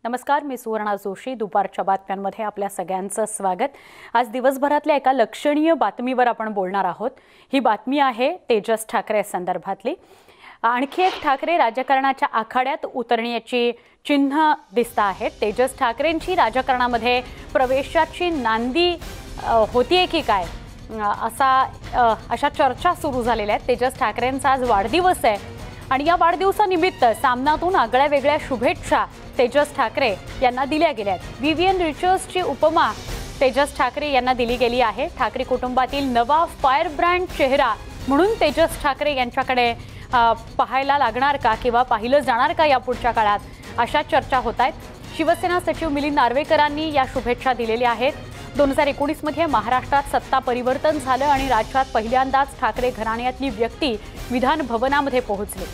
नमस्कार, मी सुवर्णा जोशी. दुपारच्या बातम्यांमध्ये आपल्या सगळ्यांचं स्वागत. आज दिवसभरातल्या एका लक्षणीय बातमीवर आपण बोलणार आहोत. ही बातमी आहे तेजस ठाकरे संदर्भातली. आणखी एक ठाकरे राजकारणाच्या आखाड्यात उतरण्याची चिन्ह दिसत आहेत. तेजस ठाकरेंची राजकारणामध्ये प्रवेशाची नांदी होतीये की काय अशा चर्चा सुरू झालेल्या आहेत. तेजस ठाकरेंचा आज वाढदिवस आहे आणि या वाढदिवसानिमित्त सामनातून आगळ्या वेगळ्या शुभेच्छा तेजस ठाकरे यांना दिल्या गेल्या आहेत. विवियन रिचर्ड्सची उपमा तेजस ठाकरे यांना दिली गेली आहे. ठाकरे कुटुंबातील नवा फायर ब्रँड चेहरा म्हणून तेजस ठाकरे यांच्याकडे पाहायला लागणार का किंवा पाहिलं जाणार का या पुढच्या काळात, अशा चर्चा होत आहेत. शिवसेना सचिव मिलिंद नार्वेकरांनी या शुभेच्छा दिलेल्या आहेत. 2019 मध्ये महाराष्ट्रात सत्ता परिवर्तन झालं आणि राज्यात पहिल्यांदाच ठाकरे घराण्यातली व्यक्ती विधान भवनामध्ये पोहोचली.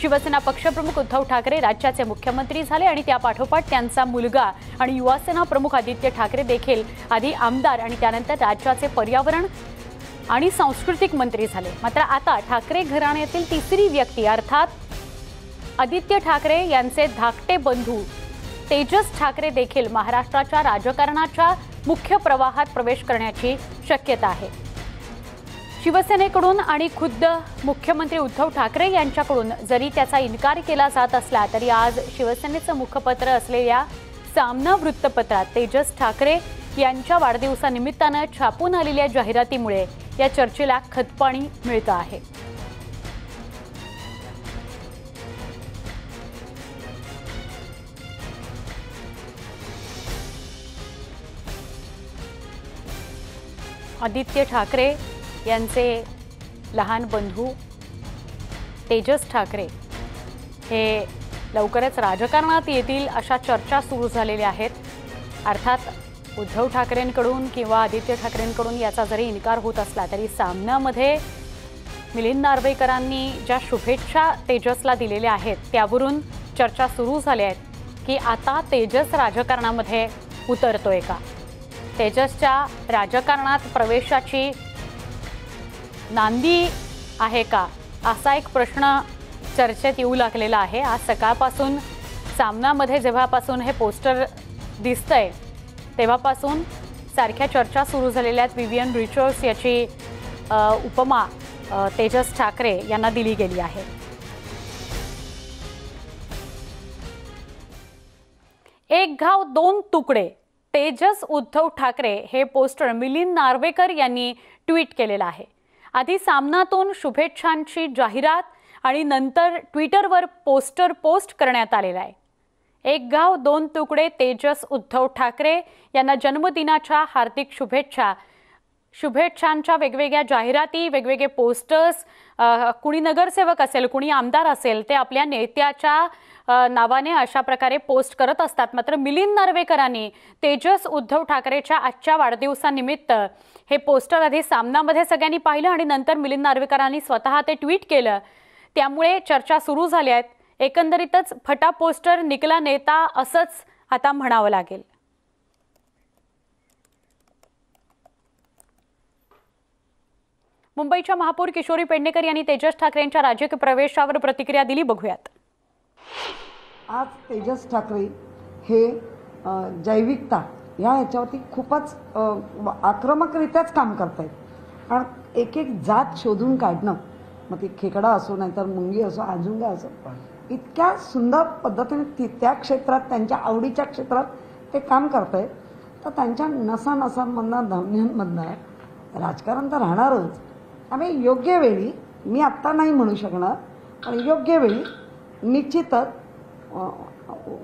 शिवसेना पक्षप्रमुख उद्धव ठाकरे राज्याचे मुख्यमंत्री झाले आणि त्यापाठोपाठ त्यांचा मुलगा आणि युवासेना प्रमुख आदित्य ठाकरे देखील आधी आमदार आणि त्यानंतर राज्याचे पर्यावरण आणि सांस्कृतिक मंत्री झाले. मात्र आता ठाकरे घराण्यातील तिसरी व्यक्ती अर्थात आदित्य ठाकरे यांचे धाकटे बंधू तेजस ठाकरे देखील महाराष्ट्राच्या राजकारणाच्या मुख्य प्रवाहात प्रवेश करण्याची शक्यता आहे. शिवसेनेकडून आणि खुद्द मुख्यमंत्री उद्धव ठाकरे यांच्याकडून जरी त्याचा इन्कार केला जात असला तरी आज शिवसेनेचं मुखपत्र असलेल्या सामना वृत्तपत्रात तेजस ठाकरे यांच्या वाढदिवसानिमित्तानं छापून आलेल्या जाहिरातीमुळे या चर्चेला खतपाणी मिळतं आहे. आदित्य ठाकरे यांचे लहान बंधू तेजस ठाकरे हे लवकरच राजकारणात येतील अशा चर्चा सुरू झालेल्या आहेत. अर्थात उद्धव ठाकरेंकडून किंवा आदित्य ठाकरेंकडून याचा जरी इन्कार होत असला तरी सामन्यामध्ये मिलिंद नार्वेकरांनी ज्या शुभेच्छा तेजसला दिलेल्या आहेत त्यावरून चर्चा सुरू झाल्या आहेत की आता तेजस राजकारणामध्ये उतरतोय का, तेजसच्या राजकारणात प्रवेशाची नांदी आहे का, असा एक प्रश्न चर्चेत येऊ लागलेला आहे. आज सकाळपासून सामनामध्ये जेव्हापासून हे पोस्टर दिसतंय तेव्हापासून सारख्या चर्चा सुरू झालेल्या आहेत. विवियन रिचर्ड्स याची उपमा तेजस ठाकरे यांना दिली गेली आहे. एक घाव दोन तुकडे तेजस उद्धव ठाकरे हे पोस्टर मिलिंद नार्वेकर यांनी ट्विट केलेलं आहे. आधी सामनातून शुभेच्छांची जाहिरात आणि नंतर ट्विटरवर पोस्टर पोस्ट करण्यात आलेला आहे. एक गाव दोन तुकडे तेजस उद्धव ठाकरे यांना जन्मदिनाच्या हार्दिक शुभेच्छा. शुभेच्छांच्या वेगवेगळ्या जाहिराती, वेगवेगळे पोस्टर्स, कुणी नगरसेवक असेल कुणी आमदार असेल ते आपल्या नेत्याच्या नावाने अशा प्रकारे पोस्ट करत असतात. मात्र मिलिंद नार्वेकरांनी तेजस उद्धव ठाकरेच्या आजच्या वाढदिवसानिमित्त हे पोस्टर आधी सामनामध्ये सगळ्यांनी पाहिलं आणि नंतर मिलिंद नार्वेकरांनी स्वतः ते ट्विट केलं. त्यामुळे चर्चा सुरू झाल्या आहेत. एकंदरीतच फटा पोस्टर निकला नेता असंच आता म्हणावं लागेल. मुंबईच्या महापौर किशोरी पेडणेकर यांनी तेजस ठाकरेंच्या राजकीय प्रवेशावर प्रतिक्रिया दिली. बघूयात. आज तेजस ठाकरे हे जैविकता ह्याच्यावरती खूपच आक्रमकरित्याच काम करत आहेत. आणि एक एक जात शोधून काढणं, मग ती खेकडा असो नाहीतर मुंगी असो आजुंगा असो, इतक्या सुंदर पद्धतीने त्या क्षेत्रात त्यांच्या आवडीच्या क्षेत्रात ते काम करत आहेत. तर त्यांच्या नसानसांमधनं धमन्यांमधनं राजकारण तर राहणारच. आम्ही योग्य वेळी, मी आत्ता नाही म्हणू शकणार, पण योग्य वेळी निश्चितच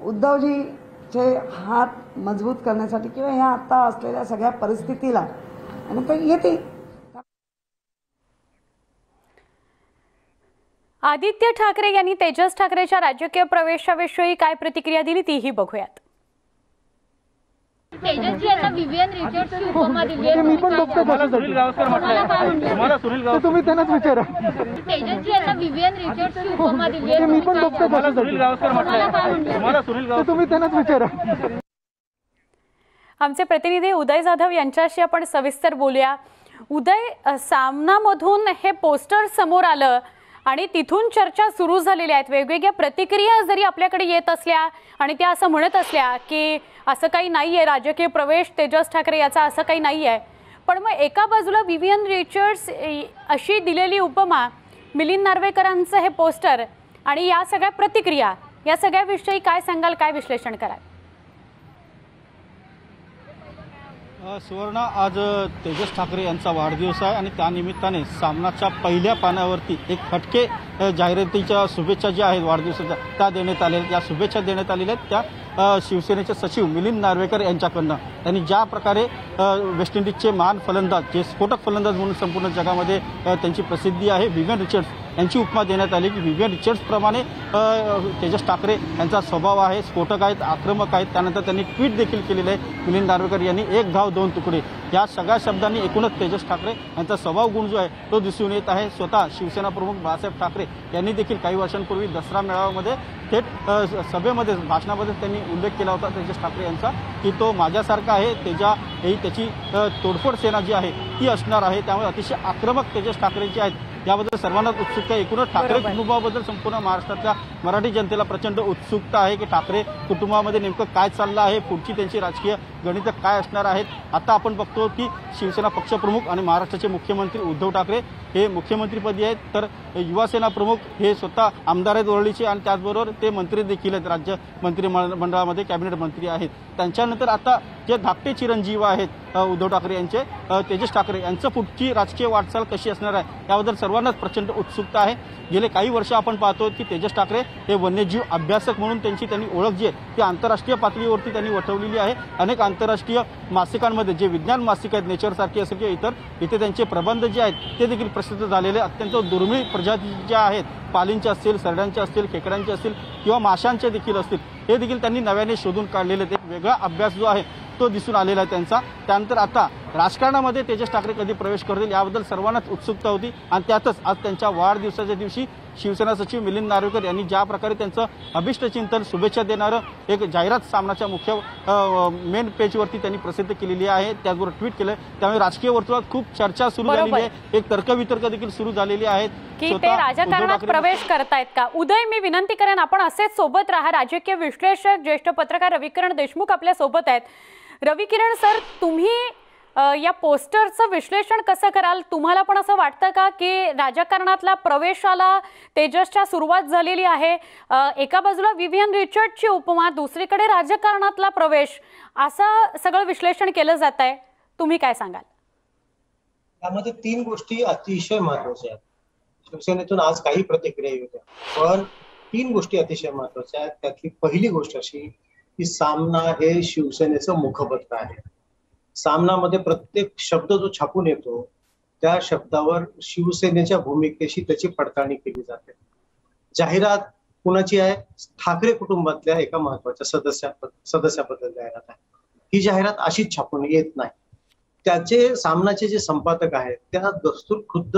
उद्धवजीचे हात मजबूत करण्यासाठी किंवा ह्या आत्ता असलेल्या सगळ्या परिस्थितीला आणि ते येते. आदित्य ठाकरे यांनी तेजस ठाकरेच्या राजकीय प्रवेशाविषयी काय प्रतिक्रिया दिली तीही बघूयात. तेजसजी यांना विवियन रिचर्ड्सची उपमा दिली आहे. मी पण बघतो मला सुनील गावस्कर म्हटलं, तुम्हाला सुनील गावस्कर तुम्ही त्यांनाच विचारा. तेजसजी यांना विवियन रिचर्ड्सची उपमा दिली आहे. मी पण बघतो मला सुनील गावस्कर म्हटलं, तुम्हाला सुनील गावस्कर तुम्ही त्यांनाच विचारा. आमचे प्रतिनिधी उदय जाधव यांच्याशी आपण सविस्तर बोलूया. उदय, सामनामधून हे पोस्टर समोर आलं आणि तिथून चर्चा सुरू झालेल्या आहेत. वेगवेगळ्या प्रतिक्रिया जरी आपल्याकडे येत असल्या आणि त्या असं म्हणत असल्या की असं काही नाहीये, राजकीय प्रवेश तेजस ठाकरे याचा असं काही नाहीये, पण मग एका बाजूला विवियन रिचर्ड्स अशी दिलेली उपमा, मिलिंद नार्वेकरांचं हे पोस्टर आणि या सगळ्या प्रतिक्रिया, या सगळ्याविषयी काय सांगाल, काय विश्लेषण कराल? सुवर्णा, आज तेजस ठाकरे यांचा वाढदिवस आहे आणि त्यानिमित्ताने सामनाच्या पहिल्या पानावरती एक फटके जाहिरातीच्या शुभेच्छा ज्या आहेत वाढदिवसाच्या त्या देण्यात आलेल्या, त्या शुभेच्छा देण्यात आलेल्या आहेत त्या शिवसेनेचे सचिव मिलिंद नार्वेकर यांच्याकडनं. त्यांनी ज्या प्रकारे वेस्ट इंडिजचे महान फलंदाज, जे स्फोटक फलंदाज म्हणून संपूर्ण जगामध्ये त्यांची प्रसिद्धी आहे, विवियन रिचर्ड्स यांची उपमा देण्यात आली की विवियन रिचर्ड्सप्रमाणे तेजस ठाकरे यांचा स्वभाव आहे, स्फोटक आहेत, आक्रमक आहेत. त्यानंतर त्यांनी ट्विट देखील केलेलं आहे मिलिंद नार्वेकर यांनी, एक घाव दोन तुकडे. या सगळ्या शब्दांनी एकूणच तेजस ठाकरे यांचा स्वभाव गुण जो आहे तो दिसून येत आहे. स्वतः शिवसेना प्रमुख बाळासाहेब ठाकरे यांनी देखील काही वर्षांपूर्वी दसरा मेळाव्यामध्ये थेट सभेमध्ये भाषणामध्ये त्यांनी उल्लेख केला होता तेजस ठाकरे यांचा की तो माझ्यासारखा आहे, त्याची तोडफोड सेना जी आहे ती असणार आहे. त्यामुळे अतिशय आक्रमक तेजस ठाकरे जे आहेत याबद्दल सर्वांनाच उत्सुकता आहे. एकूणच ठाकरे कुटुंबाबद्दल संपूर्ण महाराष्ट्रातल्या मराठी जनतेला प्रचंड उत्सुकता आहे की ठाकरे कुटुंबामध्ये नेमकं काय चाललं आहे, पुढची त्यांची राजकीय गणितं काय असणार आहेत. आता आपण बघतो की शिवसेना पक्षप्रमुख आणि महाराष्ट्राचे मुख्यमंत्री उद्धव ठाकरे हे मुख्यमंत्रीपदी आहेत, तर युवासेना प्रमुख हे स्वतः आमदार आहेत वरळीचे आणि त्याचबरोबर ते मंत्री देखील आहेत, राज्य मंत्रिमंडळामध्ये कॅबिनेट मंत्री आहेत. त्यांच्यानंतर आता जे धाकटे चिरंजीव आहेत उद्धव ठाकरे यांचे, तेजस ठाकरे यांचं पुढची राजकीय वाटचाल कशी असणार आहे याबद्दल सर्वांनाच प्रचंड उत्सुकता आहे. गेले काही वर्ष आपण पाहतो की तेजस ठाकरे हे वन्यजीव अभ्यासक म्हणून त्यांनी ओळख जी आहे ती आंतरराष्ट्रीय पातळीवरती त्यांनी वठवलेली आहे. अनेक आंतरराष्ट्रीय मासिकांमध्ये, जे विज्ञान मासिक आहेत, नेचरसारखी असेल किंवा इतर, इथे त्यांचे प्रबंध जे आहेत ते देखील प्रसिद्ध झालेले. अत्यंत दुर्मिळ प्रजाती ज्या आहेत, पालींच्या असतील, सरड्यांच्या असतील, खेकड्यांच्या असतील किंवा माशांचे देखील असतील, हे देखील त्यांनी नव्याने शोधून काढलेले. एक वेगळा अभ्यास जो आहे तो दिसून आलेला आहे त्यांचा. त्यानंतर आता राजकारणामध्ये तेजस ठाकरे कधी प्रवेश करतील याबद्दल सर्वांनाच उत्सुकता होती आणि त्यातच आज त्यांच्या वाढदिवसाच्या दिवशी शिवसेना सचिव मिलिंद नार्वेकर यांनी ज्या प्रकारे त्यांचं अभिष्ट चिंतन, शुभेच्छा देणारं एक जाहिरात सामनाच्या मुख्य मेन पेजवरती त्यांनी प्रसिद्ध केलेली आहे, त्याचबरोबर ट्विट केलं. त्यामुळे राजकीय वर्तुळात खूप चर्चा सुरू झालेली आहे, एक तर्कवितर्क देखील सुरू झालेली आहेत की ते राजकारणात प्रवेश करतायत का. उदय, मी विनंती करेन आपण असेच सोबत राहा. राजकीय विश्लेषक, ज्येष्ठ पत्रकार रविकिरण देशमुख आपल्या सोबत आहेत. रविकिरण सर, तुम्ही या पोस्टरचं विश्लेषण कसं कराल? तुम्हाला पण असं वाटतं का की राजकारणातल्या प्रवेशाला तेजसच्या सुरुवात झालेली आहे? एका बाजूला विवियन रिचर्डची उपमा, दुसरीकडे राजकारणातला प्रवेश, असं सगळं विश्लेषण केलं जात आहे. तुम्ही काय सांगाल? त्यामध्ये तीन गोष्टी अतिशय महत्वाच्या आहेत. शिवसेनेतून आज काही प्रतिक्रिया होत्या, पण तीन गोष्टी अतिशय महत्वाच्या आहेत. त्यातली पहिली गोष्ट अशी की सामना हे शिवसेनेचं मुखपत्र आहे. सामनामध्ये प्रत्येक शब्द जो छापून येतो त्या शब्दावर शिवसेनेच्या भूमिकेशी त्याची पडताळणी केली जाते. जाहिरात कुणाची आहे? ठाकरे कुटुंबातल्या एका महत्वाच्या सदस्याबद्दल जाहिरात आहे. ही जाहिरात अशीच छापून येत नाही. त्याचे सामनाचे जे संपादक आहेत त्या दस्तूर खुद्द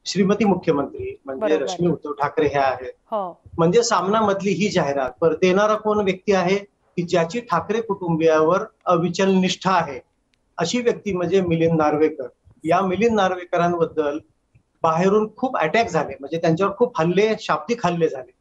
श्रीमती मुख्यमंत्री म्हणजे रश्मी उद्धव ठाकरे ह्या आहेत. म्हणजे सामनामधली ही जाहिरात पर देणारा कोण व्यक्ती आहे की ज्याची ठाकरे कुटुंबियावर अविचल निष्ठा आहे, अशी व्यक्ती म्हणजे मिलिंद नार्वेकर. या मिलिंद नार्वेकरांबद्दल बाहेरून खूप अटॅक झाले, म्हणजे त्यांच्यावर खूप हल्ले, शाब्दिक हल्ले झाले.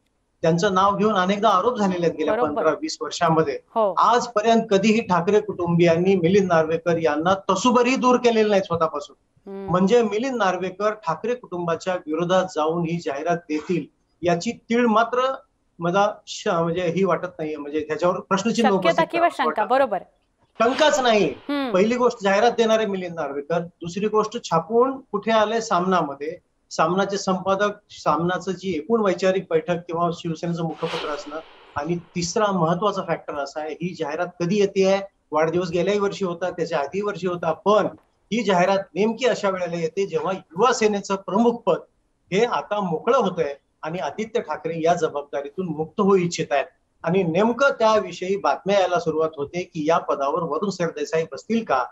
त्यांचं नाव घेऊन अनेकदा आरोप झालेले आहेत गेल्या 15-20 वर्षांमध्ये. आजपर्यंत कधीही ठाकरे कुटुंबियांनी मिलिंद नार्वेकर यांना तसूभरही दूर केलेलं नाही स्वतःपासून. म्हणजे मिलिंद नार्वेकर ठाकरे कुटुंबाच्या विरोधात जाऊन ही जाहिरात देतील याची तीळ मात्र मला म्हणजे ही वाटत नाहीये. म्हणजे त्याच्यावर प्रश्नचिन्ह, बरोबर, शंकाच नाही. पहिली गोष्ट जाहिरात देणारे मिलिंद नार्वेकर, दुसरी गोष्ट छापून कुठे आले सामनामध्ये, सामनाचे संपादक, सामनाचं जी एकूण वैचारिक बैठक किंवा शिवसेनेचं मुखपत्र असणं, आणि तिसरा महत्वाचा फॅक्टर असा आहे ही जाहिरात कधी येते आहे. वाढदिवस गेल्याही वर्षी होता, त्याच्या आधी वर्षी होता, पण ही जाहिरात नेमकी अशा वेळेला येते जेव्हा युवा सेनेचं प्रमुख पद हे आता मोकळं होत आहे आणि आदित्य ठाकरे या जबाबदारीतून मुक्त होऊ इच्छित आहेत. आणि नेमकं त्याविषयी बातम्या यायला सुरुवात होते की या पदावर वरुण सरदेसाई बसतील का.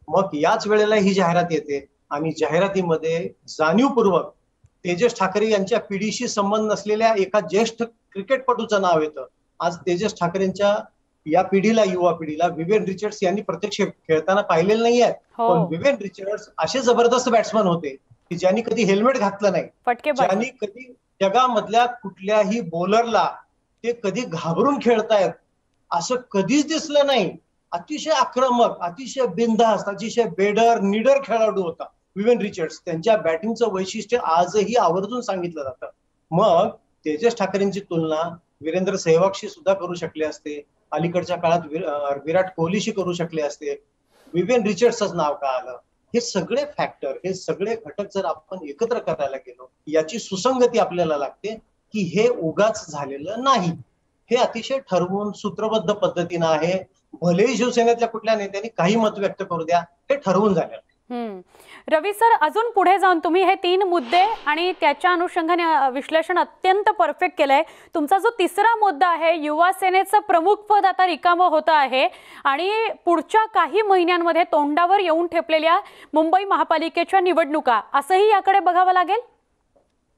मग याच वेळेला ही जाहिरात येते आणि जाहिरातीमध्ये जाणीवपूर्वक तेजस ठाकरे यांच्या पिढीशी संबंध नसलेल्या एका ज्येष्ठ क्रिकेटपटूचं नाव येतं. आज तेजस ठाकरेंच्या या पिढीला, युवा पिढीला विवियन रिचर्ड्स यांनी प्रत्यक्ष खेळताना पाहिलेलं नाहीये, पण विवियन रिचर्ड्स असे जबरदस्त बॅट्समन होते की ज्यांनी कधी हेल्मेट घातलं नाही, फटकेबाजी. ज्यांनी कधी जगामधल्या कुठल्याही बॉलरला ते कधी घाबरून खेळतायत असं कधीच दिसलं नाही. अतिशय आक्रमक, अतिशय बिनधास्त, अतिशय निडर खेळाडू होता विवेन रिचर्ड्स. त्यांच्या बॅटिंगचं वैशिष्ट्य आजही आवर्जून सांगितलं जातं. मग तेजस ठाकरेंची तुलना वीरेंद्र सेहवागशी सुद्धा करू शकले असते, अलीकडच्या काळात विराट कोहलीशी करू शकले असते. विवेन रिचर्ड्सच नाव का आलं? हे सगळे फॅक्टर, हे सगळे घटक जर आपण एकत्र करायला गेलो, याची सुसंगती आपल्याला लागते की हे उगाच झालेलं नाही. हे अतिशय ठरवून सूत्रबद्ध पद्धतीनं आहे. भलेही शिवसेनेतल्या कुठल्या नेत्यांनी काही मत व्यक्त करू द्या, हे ठरवून झालेलं. रवी सर, अजून पुढे जाऊन तुम्ही हे 3 मुद्दे आणि त्याच्या अनुषंगाने विश्लेषण अत्यंत परफेक्ट केलंय. तुमचा जो तिसरा मुद्दा आहे, युवा सेनेचं प्रमुख पद आता रिकामं होतं आहे आणि पुढच्या काही महिन्यांमध्ये तोंडावर येऊन ठेपलेल्या मुंबई महापालिकेच्या निवडणुका, असंही याकडे बघावं लागेल.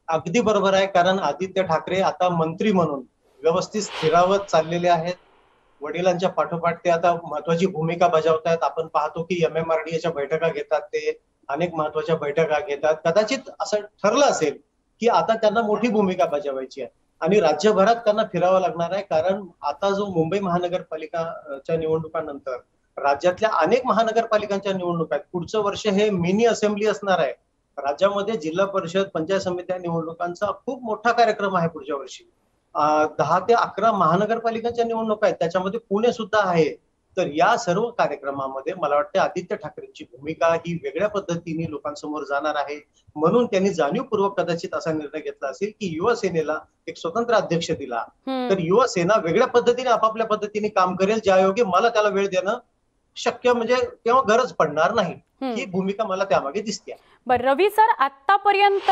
अगदी बरोबर आहे, कारण आदित्य ठाकरे आता मंत्री म्हणून व्यवस्थित स्थिरावत चाललेले आहेत. वडिलांच्या पाठोपाठ ते आता महत्वाची भूमिका बजावतात. आपण पाहतो की MMRDAच्या बैठका घेतात, ते अनेक महत्वाच्या बैठका घेतात. कदाचित असं ठरलं असेल की आता त्यांना मोठी भूमिका बजावायची आहे आणि राज्यभरात त्यांना फिरावं लागणार आहे. कारण आता जो मुंबई महानगरपालिकाच्या निवडणुकांनंतर राज्यातल्या अनेक महानगरपालिकांच्या निवडणुका आहेत. पुढचं वर्ष हे मिनी असेंब्ली असणार आहे. राज्यामध्ये जिल्हा परिषद, पंचायत समित्या निवडणुकांचा खूप मोठा कार्यक्रम आहे पुढच्या वर्षी. 10 ते 11 महानगरपालिकांच्या निवडणुका आहेत, त्याच्यामध्ये पुणे सुद्धा आहे. तर या सर्व कार्यक्रमामध्ये मला वाटतं आदित्य ठाकरेंची भूमिका ही वेगळ्या पद्धतीने लोकांसमोर जाणार आहे. म्हणून त्यांनी जाणीवपूर्वक कदाचित असा निर्णय घेतला असेल की युवा सेनेला एक स्वतंत्र अध्यक्ष दिला, तर युवा सेना वेगळ्या पद्धतीने आपापल्या पद्धतीने काम करेल, ज्यायोगे मला त्याला वेळ देणं शक्य म्हणजे तेव्हा गरज पडणार नाही. ही भूमिका मला त्यामागे दिसते. बरं रवी सर, आतापर्यंत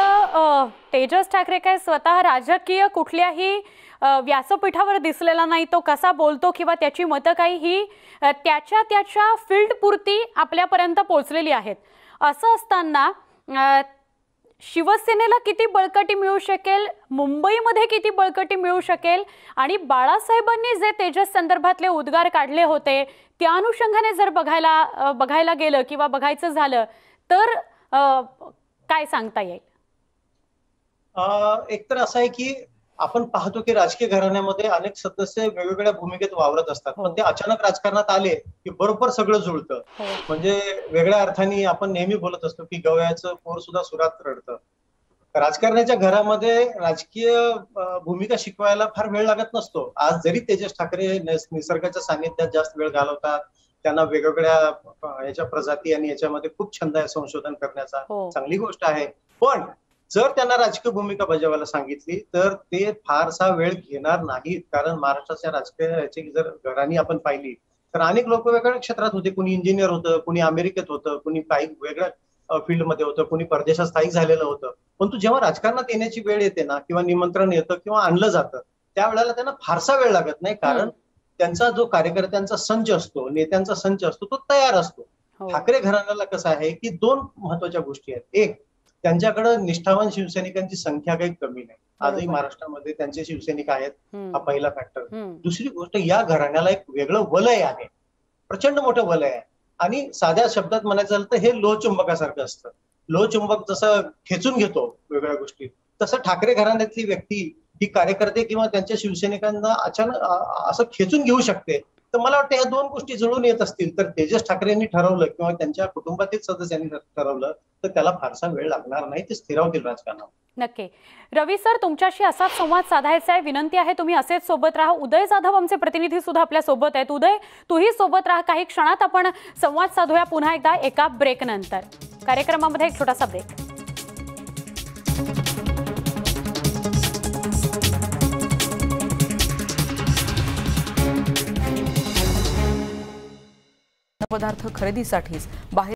तेजस ठाकरे काय स्वतः राजकीय कुठल्याही व्यासपीठावर दिसलेला नाही. तो कसा बोलतो किंवा त्याची मतं काही ही त्याच्या फील्ड पुरती आपल्यापर्यंत पोहोचलेली आहेत. असं असताना शिवसेनेला किती बळकटी मिळू शकेल, मुंबईमध्ये किती बळकटी मिळू शकेल आणि बाळासाहेबांनी जे तेजस संदर्भातले उद्गार काढले होते त्या अनुषंगाने जर बघायला गेलं किंवा बघायचं झालं तर काय सांगता येईल? एकतर असं आहे की आपण पाहतो की राजकीय घराण्यामध्ये अनेक सदस्य वेगवेगळ्या भूमिकेत वावरत असतात, पण ते अचानक राजकारणात आले की बरोबर सगळं जुळतं. म्हणजे वेगळ्या अर्थाने आपण नेहमी बोलत असतो की गवयाचं पोर सुद्धा सुरात रडतं. राजकारणाच्या घरामध्ये राजकीय भूमिका शिकवायला फार वेळ लागत नसतो. आज जरी तेजस ठाकरे निसर्गाच्या सानिध्यात जास्त वेळ घालवतात, त्यांना वेगवेगळ्या याच्या प्रजाती आणि याच्यामध्ये खूप छंद आहे संशोधन करण्याचा, चांगली गोष्ट आहे. पण जर त्यांना राजकीय भूमिका बजावायला सांगितली तर ते फारसा वेळ घेणार नाहीत. कारण महाराष्ट्राच्या राजकीय जर घराणी आपण पाहिली तर अनेक लोक वेगवेगळ्या क्षेत्रात होते. कुणी इंजिनियर होतं, कुणी अमेरिकेत होतं, कुणी काही वेगळ्या फील्डमध्ये होतं, कुणी परदेशात स्थायिक झालेलं होतं. परंतु जेव्हा राजकारणात येण्याची वेळ येते ना, किंवा निमंत्रण येतं किंवा आणलं जातं, त्यावेळेला त्यांना फारसा वेळ लागत नाही. कारण त्यांचा जो कार्यकर्त्यांचा संच असतो, नेत्यांचा संच असतो, तो तयार असतो. ठाकरे घराण्याला कसं आहे की 2 महत्वाच्या गोष्टी आहेत. एक, त्यांच्याकडे निष्ठावान शिवसैनिकांची संख्या काही कमी नाही. आजही महाराष्ट्रामध्ये त्यांचे शिवसैनिक आहेत, हा पहिला फॅक्टर. दुसरी गोष्ट, या घराण्याला एक वेगळं वलय आहे, प्रचंड मोठं वलय आहे. आणि साध्या शब्दात म्हणायचं झालं तर हे लोहचुंबकासारखं असतं. लोहचुंबक जसं खेचून घेतो वेगवेगळ्या गोष्टी, तसं ठाकरे घराण्यातली व्यक्ती ही कार्यकर्ते किंवा त्यांच्या शिवसैनिकांना अचानक असं खेचून घेऊ शकते. तर मला वाटतं या 2 गोष्टी जुळून येत असतील तर तेजस ठाकरेंनी ठरवलं किंवा त्यांच्या कुटुंबातील सदस्यांनी ठरवलं तर त्याला फारसा वेळ लागणार नाही, ते स्थिरावतील राजकारणात. नक्की. रवी सर, तुमच्याशी असाच संवाद साधायचा आहे, विनंती आहे तुम्ही असेच सोबत राहा. उदय जाधव आमचे प्रतिनिधी सुद्धा आपल्या सोबत आहेत. उदय, तूही सोबत राहा. काही क्षणात आपण संवाद साधूया पुन्हा एकदा एका ब्रेक नंतर. कार्यक्रमामध्ये एक छोटासा ब्रेक. पदार्थ खरेदीसाठीच बाहेर